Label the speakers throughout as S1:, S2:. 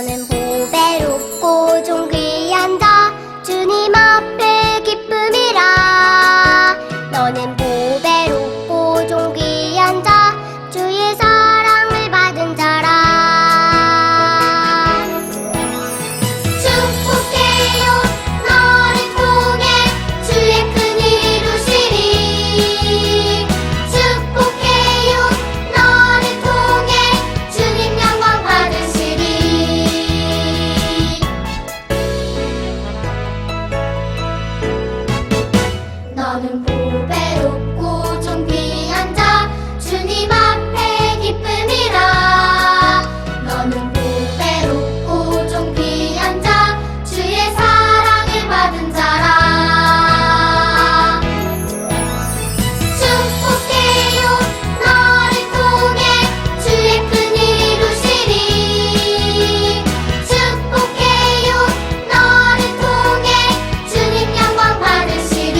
S1: 너는 보배롭고 존귀한 자 주님 앞에 기쁨이라. 너는 보배롭고 존귀한 자 주의 사랑을 받은 자라. 축복해요 너를 통해 주의 큰 일 이루시리. 축복해요 너를 통해 주님 영광 받으시리. 너는 보배롭고 존귀한 자 주님 앞에 기쁨이라. 너는 보배롭고 존귀한 자 주의 사랑을 받은 자라. 축복해요 너를 통해 주의 큰 일 이루시리. 축복해요 너를 통해 주님 영광 받으시리.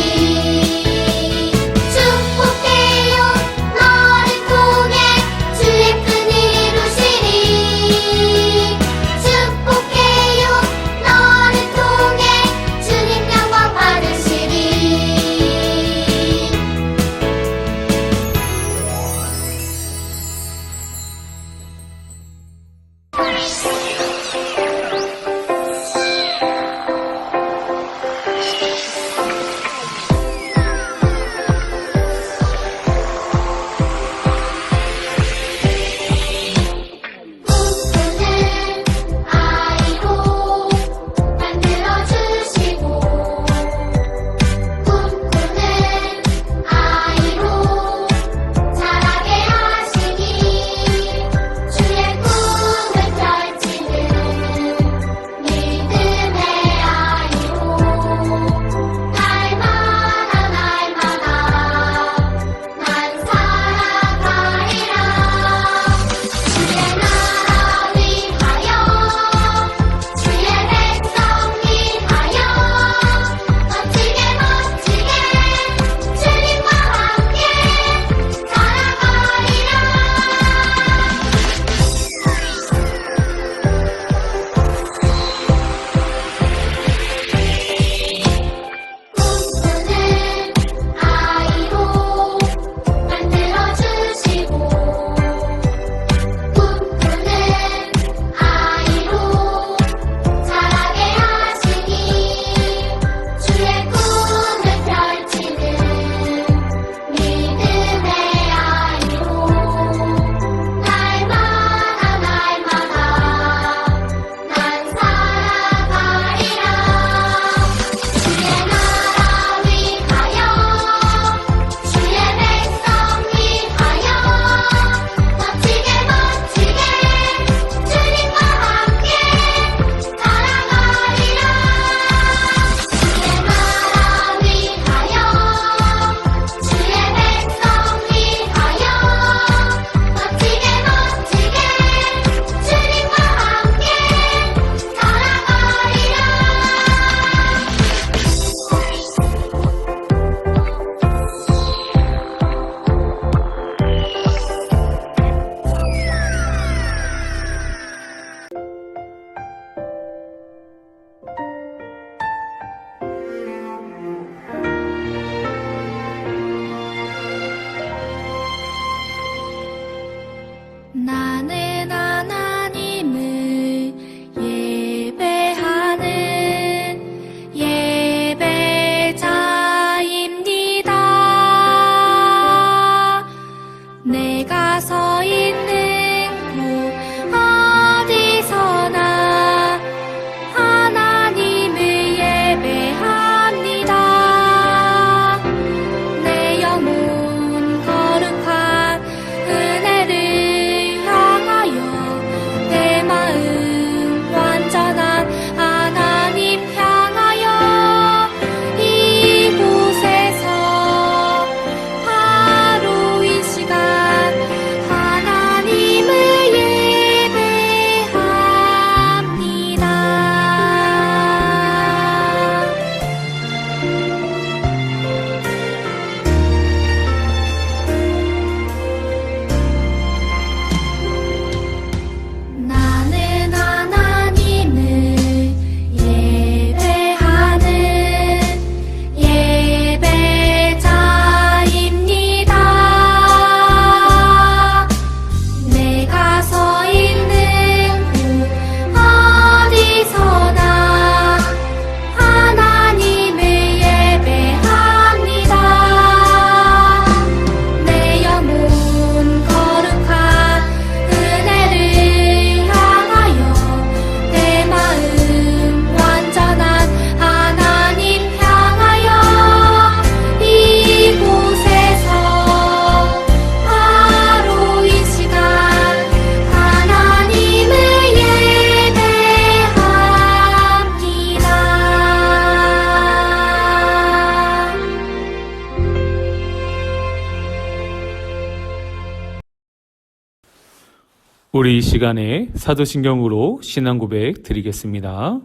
S2: 우리 이 시간에 사도신경으로 신앙 고백 드리겠습니다.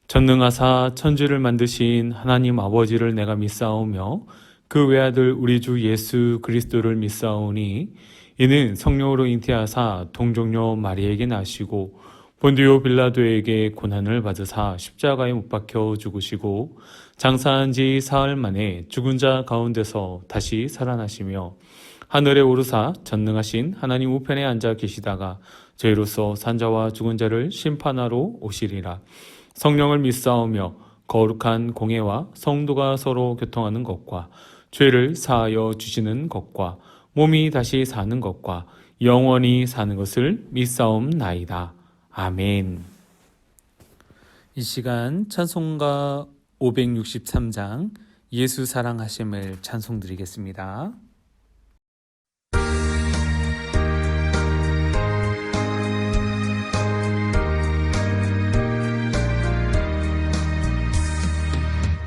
S2: 전능하사 천지를 만드신 하나님 아버지를 내가 믿사오며 그 외아들 우리 주 예수 그리스도를 믿사오니 이는 성령으로 잉태하사 동정녀 마리에게 나시고 본디오 빌라도에게 고난을 받으사 십자가에 못 박혀 죽으시고 장사한 지 사흘 만에 죽은 자 가운데서 다시 살아나시며 하늘에 오르사 전능하신 하나님 우편에 앉아 계시다가 저희로서 산자와 죽은 자를 심판하러 오시리라. 성령을 믿사오며 거룩한 공예와 성도가 서로 교통하는 것과 죄를 사하여 주시는 것과 몸이 다시 사는 것과 영원히 사는 것을 믿사옵나이다. 아멘. 이 시간 찬송가 563장 예수 사랑하심을 찬송드리겠습니다.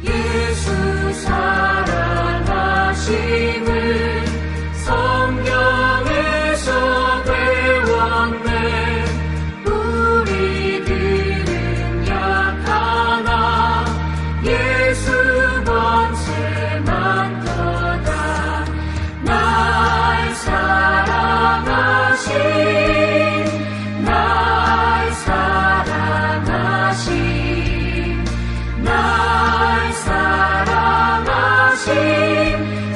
S3: 예수 사랑하심을 성경에서 배웠네. 우리들은 약하나 예수 번세만 더다. 날 사랑하신 날 사랑하신 날 사랑하신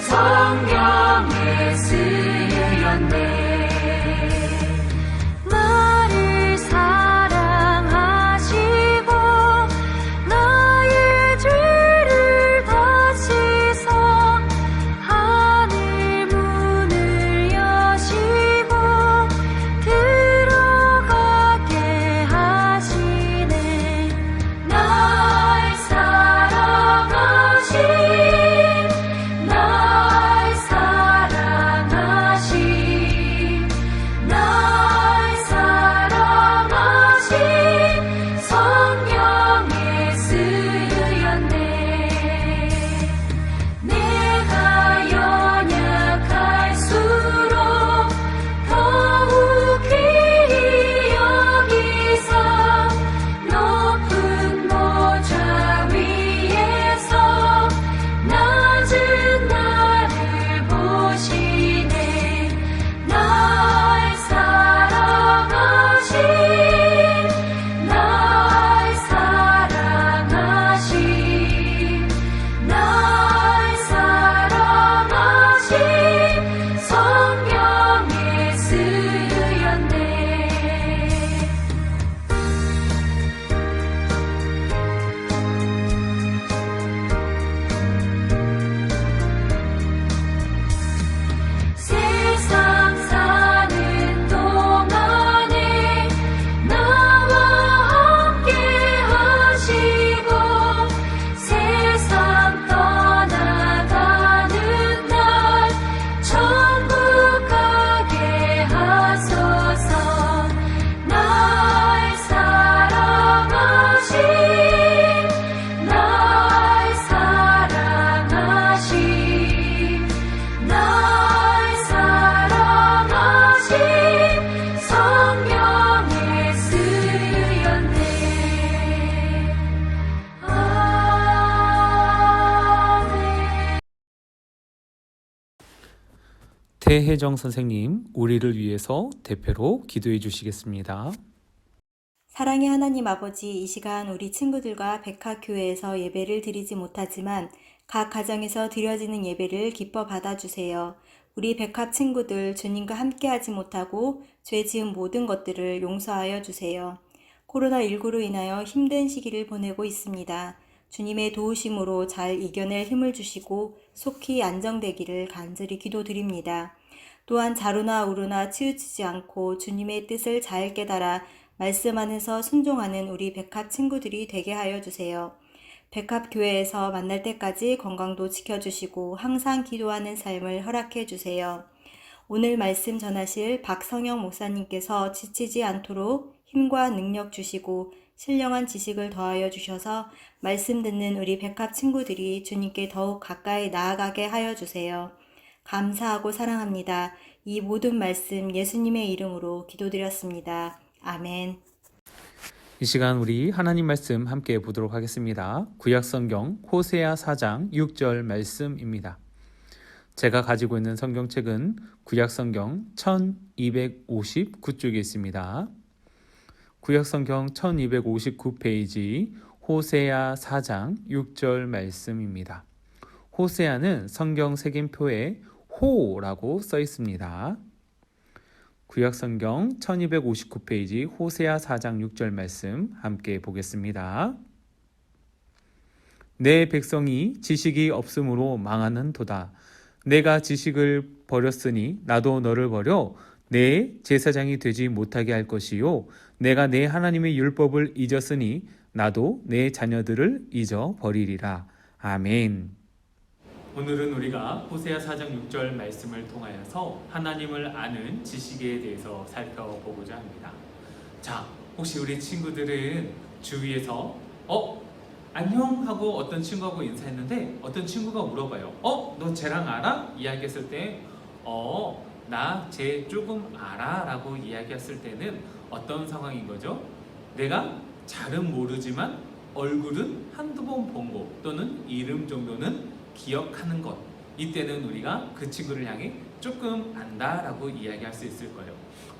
S3: 성경에 쓰였네. 나를 사랑하시고 나의 죄를 다 씻어 하늘 문을 여시고 들어가게 하시네. 날 사랑하신 날 사랑하신 날 사랑하신 성경에 쓰였네. 내가 연약할수록 더욱 귀히 여기사 높은 보좌 위에서 낮은 나를 보시네. 날 사랑하신 날 사랑하신 날 사랑하신 성경에 쓰였네. 세상 사는 동안에 나와 함께 하시고 세상 떠나가는 날 천국 가게 하소서. 날 사랑하신 날 사랑하신 날 사랑하신 성경에 쓰였네. 아멘.
S2: 태혜정 선생님, 우리를 위해서 대표로 기도해 주시겠습니다.
S4: 사랑의 하나님 아버지, 이 시간 우리 친구들과 백학교회에서 예배를 드리지 못하지만 각 가정에서 드려지는 예배를 기뻐 받아주세요. 우리 백합 친구들 주님과 함께하지 못하고 죄 지은 모든 것들을 용서하여 주세요. 코로나19로 인하여 힘든 시기를 보내고 있습니다. 주님의 도우심으로 잘 이겨낼 힘을 주시고 속히 안정되기를 간절히 기도드립니다. 또한 자루나 우루나 치우치지 않고 주님의 뜻을 잘 깨달아 말씀 안에서 순종하는 우리 백합 친구들이 되게 하여 주세요. 백합 교회에서 만날 때까지 건강도 지켜주시고 항상 기도하는 삶을 허락해 주세요. 오늘 말씀 전하실 박성영 목사님께서 지치지 않도록 힘과 능력 주시고 신령한 지식을 더하여 주셔서 말씀 듣는 우리 백합 친구들이 주님께 더욱 가까이 나아가게 하여 주세요. 감사하고 사랑합니다. 이 모든 말씀 예수님의 이름으로 기도드렸습니다. 아멘.
S2: 이 시간 우리 하나님 말씀 함께 보도록 하겠습니다. 구약성경 호세아 4장 6절 말씀입니다. 제가 가지고 있는 성경책은 구약성경 1259쪽에 있습니다. 구약성경 1259페이지 호세아 4장 6절 말씀입니다. 호세아는 성경 색임표에 호라고 써 있습니다. 구약성경 1259페이지 호세아 4장 6절 말씀 함께 보겠습니다. 내 백성이 지식이 없으므로 망하는도다. 내가 지식을 버렸으니 나도 너를 버려 내 제사장이 되지 못하게 할 것이요 내가 내 하나님의 율법을 잊었으니 나도 내 자녀들을 잊어버리리라. 아멘. 오늘은 우리가 호세아 4장 6절 말씀을 통하여서 하나님을 아는 지식에 대해서 살펴보고자 합니다. 자, 혹시 우리 친구들은 주위에서 안녕 하고 어떤 친구하고 인사했는데 어떤 친구가 물어봐요. 너 쟤랑 알아? 이야기했을 때 나 쟤 조금 알아 라고 이야기했을 때는 어떤 상황인 거죠? 내가 잘은 모르지만 얼굴은 한두 번 본 거 또는 이름 정도는 기억하는 것. 이때는 우리가 그 친구를 향해 조금 안다라고 이야기할 수 있을 거예요.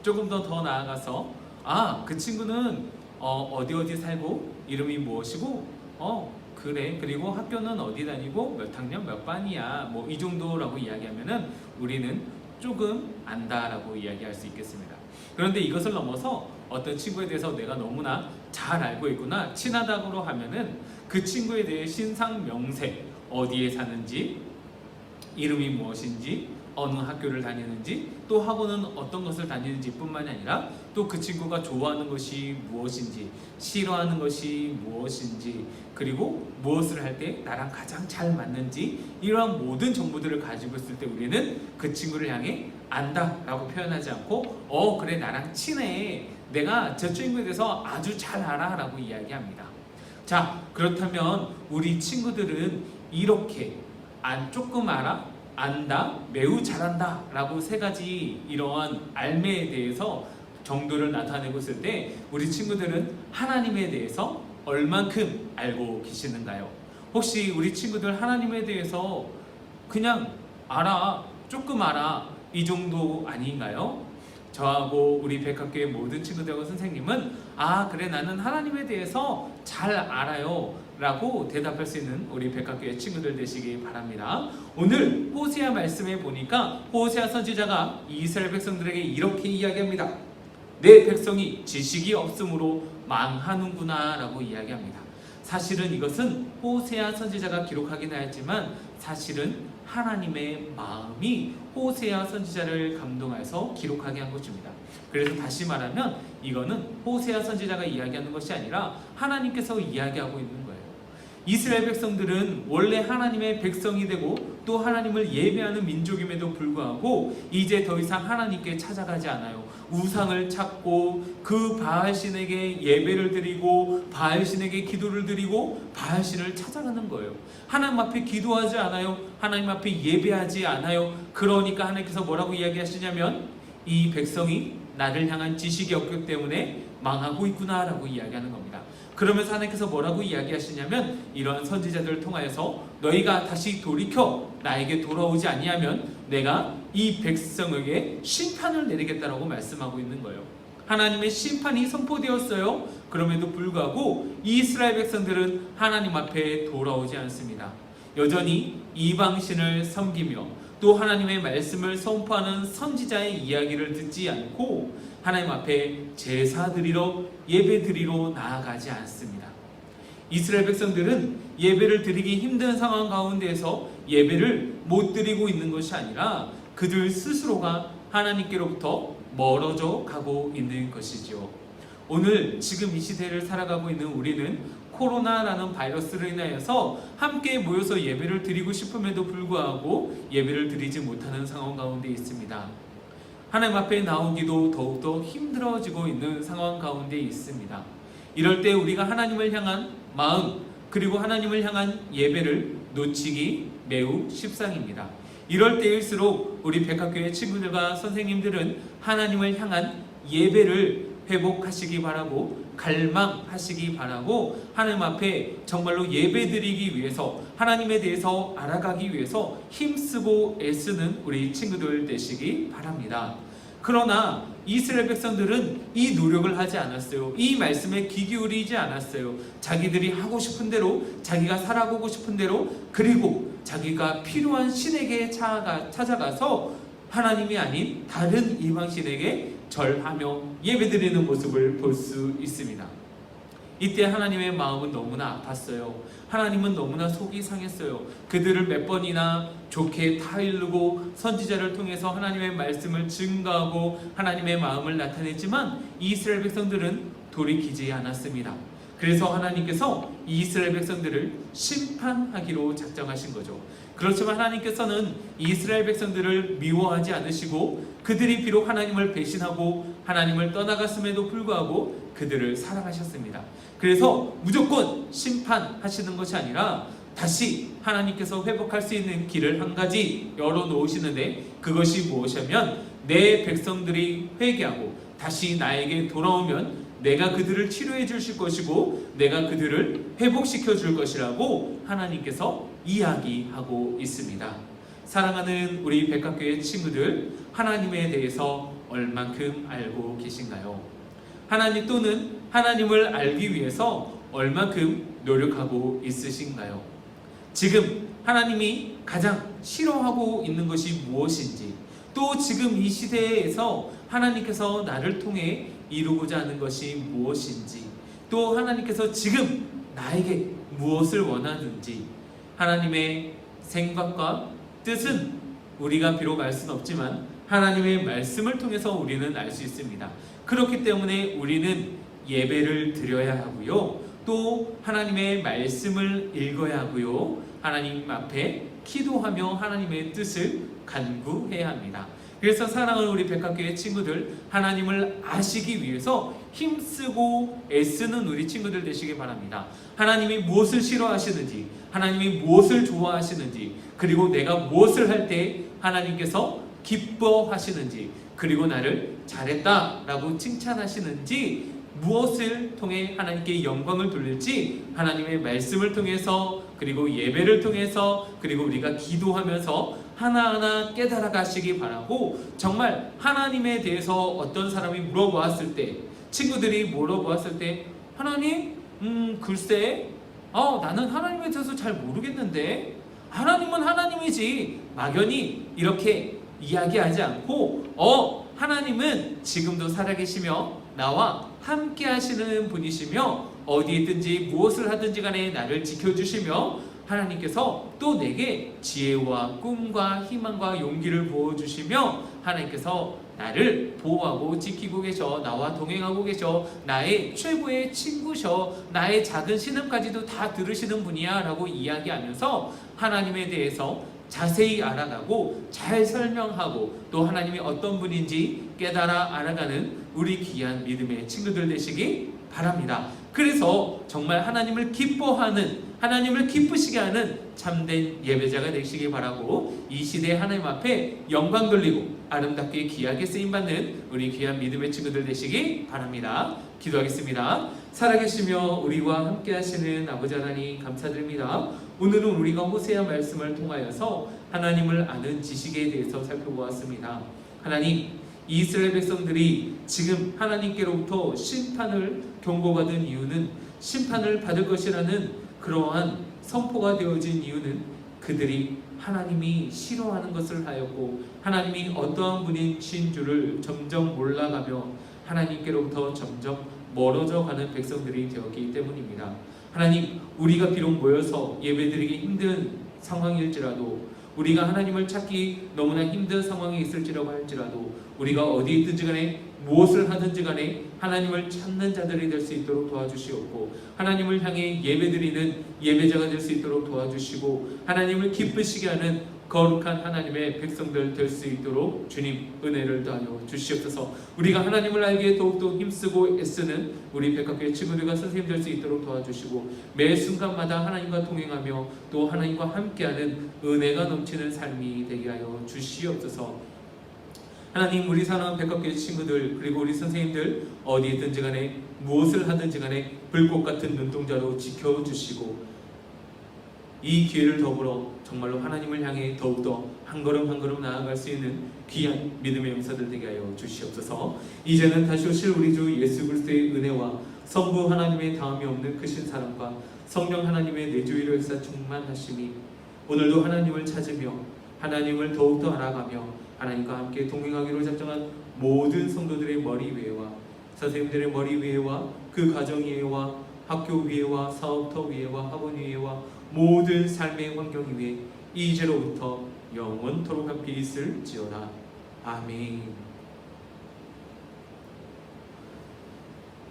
S2: 조금 더 나아가서 그 친구는 어디 살고 이름이 무엇이고 그래 그리고 학교는 어디 다니고 몇 학년 몇 반이야 뭐 이 정도라고 이야기하면은 우리는 조금 안다라고 이야기할 수 있겠습니다. 그런데 이것을 넘어서 어떤 친구에 대해서 내가 너무나 잘 알고 있구나 친하다고 하면은 그 친구에 대해 신상 명세 어디에 사는지 이름이 무엇인지 어느 학교를 다니는지 또 학원은 어떤 것을 다니는지 뿐만이 아니라 또 그 친구가 좋아하는 것이 무엇인지 싫어하는 것이 무엇인지 그리고 무엇을 할 때 나랑 가장 잘 맞는지 이러한 모든 정보들을 가지고 있을 때 우리는 그 친구를 향해 안다 라고 표현하지 않고 그래 나랑 친해 내가 저 친구에 대해서 아주 잘 알아 라고 이야기합니다. 자, 그렇다면 우리 친구들은 이렇게 조금 알아? 안다, 매우 잘한다 라고 세 가지 이러한 알매에 대해서 정도를 나타내고 있을 때 우리 친구들은 하나님에 대해서 얼만큼 알고 계시는가요? 혹시 우리 친구들 하나님에 대해서 그냥 알아, 조금 알아 이 정도 아닌가요? 저하고 우리 백학교의 모든 친구들과 선생님은 그래 나는 하나님에 대해서 잘 알아요 라고 대답할 수 있는 우리 백학교의 친구들 되시기 바랍니다. 오늘 호세아 말씀에 보니까 호세아 선지자가 이스라엘 백성들에게 이렇게 이야기합니다. 내 백성이 지식이 없으므로 망하는구나 라고 이야기합니다. 사실은 이것은 호세아 선지자가 기록하긴 하였지만 사실은 하나님의 마음이 호세아 선지자를 감동해서 기록하게 한 것입니다. 그래서 다시 말하면 이거는 호세아 선지자가 이야기하는 것이 아니라 하나님께서 이야기하고 있는 거예요. 이스라엘 백성들은 원래 하나님의 백성이 되고 또 하나님을 예배하는 민족임에도 불구하고 이제 더 이상 하나님께 찾아가지 않아요. 우상을 찾고 그 바알신에게 예배를 드리고 바알신에게 기도를 드리고 바알신을 찾아가는 거예요. 하나님 앞에 기도하지 않아요. 하나님 앞에 예배하지 않아요. 그러니까 하나님께서 뭐라고 이야기하시냐면 이 백성이 나를 향한 지식이 없기 때문에 망하고 있구나 라고 이야기하는 겁니다. 그러면서 하나님께서 뭐라고 이야기하시냐면 이러한 선지자들을 통하여서 너희가 다시 돌이켜 나에게 돌아오지 아니하면 내가 이 백성에게 심판을 내리겠다라고 말씀하고 있는 거예요. 하나님의 심판이 선포되었어요. 그럼에도 불구하고 이스라엘 백성들은 하나님 앞에 돌아오지 않습니다. 여전히 이방신을 섬기며 또 하나님의 말씀을 선포하는 선지자의 이야기를 듣지 않고 하나님 앞에 제사 드리러 예배 드리러 나아가지 않습니다. 이스라엘 백성들은 예배를 드리기 힘든 상황 가운데에서 예배를 못 드리고 있는 것이 아니라 그들 스스로가 하나님께로부터 멀어져 가고 있는 것이죠. 오늘 지금 이 시대를 살아가고 있는 우리는 코로나라는 바이러스로 인하여서 함께 모여서 예배를 드리고 싶음에도 불구하고 예배를 드리지 못하는 상황 가운데 있습니다. 하나님 앞에 나오기도 더욱더 힘들어지고 있는 상황 가운데 있습니다. 이럴 때 우리가 하나님을 향한 마음 그리고 하나님을 향한 예배를 놓치기 매우 십상입니다. 이럴 때일수록 우리 백합교회 친구들과 선생님들은 하나님을 향한 예배를 회복하시기 바라고 갈망하시기 바라고 하나님 앞에 정말로 예배드리기 위해서 하나님에 대해서 알아가기 위해서 힘쓰고 애쓰는 우리 친구들 되시기 바랍니다. 그러나 이스라엘 백성들은 이 노력을 하지 않았어요. 이 말씀에 귀 기울이지 않았어요. 자기들이 하고 싶은 대로, 자기가 살아보고 싶은 대로, 그리고 자기가 필요한 신에게 찾아가서 하나님이 아닌 다른 이방신에게 절하며 예배드리는 모습을 볼 수 있습니다. 이때 하나님의 마음은 너무나 아팠어요. 하나님은 너무나 속이 상했어요. 그들을 몇 번이나 좋게 타일르고 선지자를 통해서 하나님의 말씀을 증거하고 하나님의 마음을 나타냈지만 이스라엘 백성들은 돌이키지 않았습니다. 그래서 하나님께서 이스라엘 백성들을 심판하기로 작정하신 거죠. 그렇지만 하나님께서는 이스라엘 백성들을 미워하지 않으시고 그들이 비록 하나님을 배신하고 하나님을 떠나갔음에도 불구하고 그들을 사랑하셨습니다. 그래서 무조건 심판하시는 것이 아니라 다시 하나님께서 회복할 수 있는 길을 한 가지 열어놓으시는데, 그것이 무엇이냐면 내 백성들이 회개하고 다시 나에게 돌아오면 내가 그들을 치료해 주실 것이고 내가 그들을 회복시켜 줄 것이라고 하나님께서 이야기하고 있습니다. 사랑하는 우리 백합교회 친구들, 하나님에 대해서 얼만큼 알고 계신가요? 하나님 또는 하나님을 알기 위해서 얼만큼 노력하고 있으신가요? 지금 하나님이 가장 싫어하고 있는 것이 무엇인지, 또 지금 이 시대에서 하나님께서 나를 통해 이루고자 하는 것이 무엇인지, 또 하나님께서 지금 나에게 무엇을 원하는지, 하나님의 생각과 뜻은 우리가 비록 알 수는 없지만 하나님의 말씀을 통해서 우리는 알 수 있습니다. 그렇기 때문에 우리는 예배를 드려야 하고요, 또 하나님의 말씀을 읽어야 하고요, 하나님 앞에 기도하며 하나님의 뜻을 간구해야 합니다. 그래서 사랑하는 우리 백합교회 친구들, 하나님을 아시기 위해서 힘쓰고 애쓰는 우리 친구들 되시기 바랍니다. 하나님이 무엇을 싫어하시는지, 하나님이 무엇을 좋아하시는지, 그리고 내가 무엇을 할 때 하나님께서 기뻐하시는지, 그리고 나를 잘했다라고 칭찬하시는지, 무엇을 통해 하나님께 영광을 돌릴지 하나님의 말씀을 통해서, 그리고 예배를 통해서, 그리고 우리가 기도하면서 하나하나 깨달아 가시기 바라고, 정말 하나님에 대해서 어떤 사람이 물어보았을 때, 친구들이 물어보았을 때, 하나님? 글쎄, 나는 하나님에 대해서 잘 모르겠는데, 하나님은 하나님이지, 막연히 이렇게 이야기하지 않고, 하나님은 지금도 살아계시며 나와 함께 하시는 분이시며 어디 있든지 무엇을 하든지 간에 나를 지켜주시며 하나님께서 또 내게 지혜와 꿈과 희망과 용기를 부어주시며 하나님께서 나를 보호하고 지키고 계셔, 나와 동행하고 계셔, 나의 최고의 친구셔, 나의 작은 신음까지도 다 들으시는 분이야 라고 이야기하면서 하나님에 대해서 자세히 알아가고 잘 설명하고 또 하나님이 어떤 분인지 깨달아 알아가는 우리 귀한 믿음의 친구들 되시기 바랍니다. 그래서 정말 하나님을 기뻐하는, 하나님을 기쁘시게 하는 참된 예배자가 되시기 바라고, 이 시대에 하나님 앞에 영광 돌리고 아름답게 귀하게 쓰임받는 우리 귀한 믿음의 친구들 되시기 바랍니다. 기도하겠습니다. 살아계시며 우리와 함께 하시는 아버지 하나님 감사드립니다. 오늘은 우리가 호세아 말씀을 통하여서 하나님을 아는 지식에 대해서 살펴보았습니다. 하나님, 이스라엘 백성들이 지금 하나님께로부터 심판을 경고받은 이유는, 심판을 받을 것이라는 그러한 선포가 되어진 이유는 그들이 하나님이 싫어하는 것을 하였고 하나님이 어떠한 분이신 줄을 점점 몰라가며 하나님께로부터 점점 멀어져 가는 백성들이 되었기 때문입니다. 하나님, 우리가 비록 모여서 예배드리기 힘든 상황일지라도, 우리가 하나님을 찾기 너무나 힘든 상황에 있을지라고 할지라도, 우리가 어디 있든지 간에 무엇을 하든지 간에 하나님을 찾는 자들이 될 수 있도록 도와주시옵고, 하나님을 향해 예배드리는 예배자가 될 수 있도록 도와주시고, 하나님을 기쁘시게 하는 거룩한 하나님의 백성들 될 수 있도록 주님 은혜를 더하여 주시옵소서. 우리가 하나님을 알기에 더욱더 힘쓰고 애쓰는 우리 백학교의 친구들과 선생님 될 수 있도록 도와주시고 매 순간마다 하나님과 동행하며 또 하나님과 함께하는 은혜가 넘치는 삶이 되게 하여 주시옵소서. 하나님, 우리 사랑하는 백학교의 친구들 그리고 우리 선생님들 어디 있든지 간에 무엇을 하든지 간에 불꽃 같은 눈동자로 지켜주시고 이 기회를 더불어 정말로 하나님을 향해 더욱더 한 걸음 한 걸음 나아갈 수 있는 귀한 믿음의 용사들 되게 하여 주시옵소서. 이제는 다시 오실 우리 주 예수 그리스도의 은혜와 성부 하나님의 다음이 없는 크신 사랑과 성령 하나님의 내주위로 역사 충만하심이 오늘도 하나님을 찾으며 하나님을 더욱더 알아가며 하나님과 함께 동행하기로 작정한 모든 성도들의 머리 위에와 선생님들의 머리 위에와 그 가정 위에와 학교 위에와 사업터 위에와 학원 위에와 모든 삶의 환경 위에 이제로부터 영원토록 함께 있을지어다. 아멘.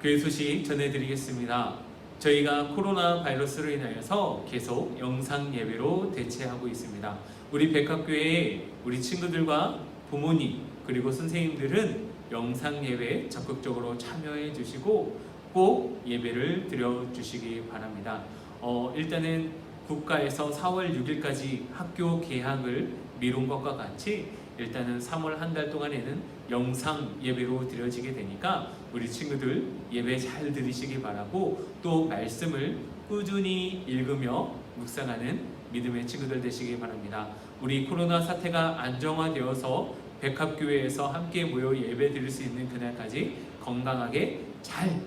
S2: 교회 소식 전해드리겠습니다. 저희가 코로나 바이러스로 인하여서 계속 영상 예배로 대체하고 있습니다. 우리 백학교에 우리 친구들과 부모님 그리고 선생님들은 영상 예배에 적극적으로 참여해 주시고 꼭 예배를 드려 주시기 바랍니다. 일단은 국가에서 4월 6일까지 학교 개학을 미룬 것과 같이 일단은 3월 한 달 동안에는 영상 예배로 드려지게 되니까 우리 친구들 예배 잘 들으시기 바라고 또 말씀을 꾸준히 읽으며 묵상하는 믿음의 친구들 되시기 바랍니다. 우리 코로나 사태가 안정화되어서 백합교회에서 함께 모여 예배 드릴 수 있는 그날까지 건강하게 잘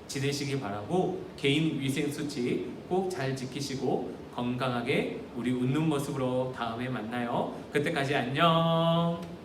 S2: 지내시기 바라고 개인 위생 수칙 꼭 잘 지키시고 건강하게 우리 웃는 모습으로 다음에 만나요. 그때까지 안녕.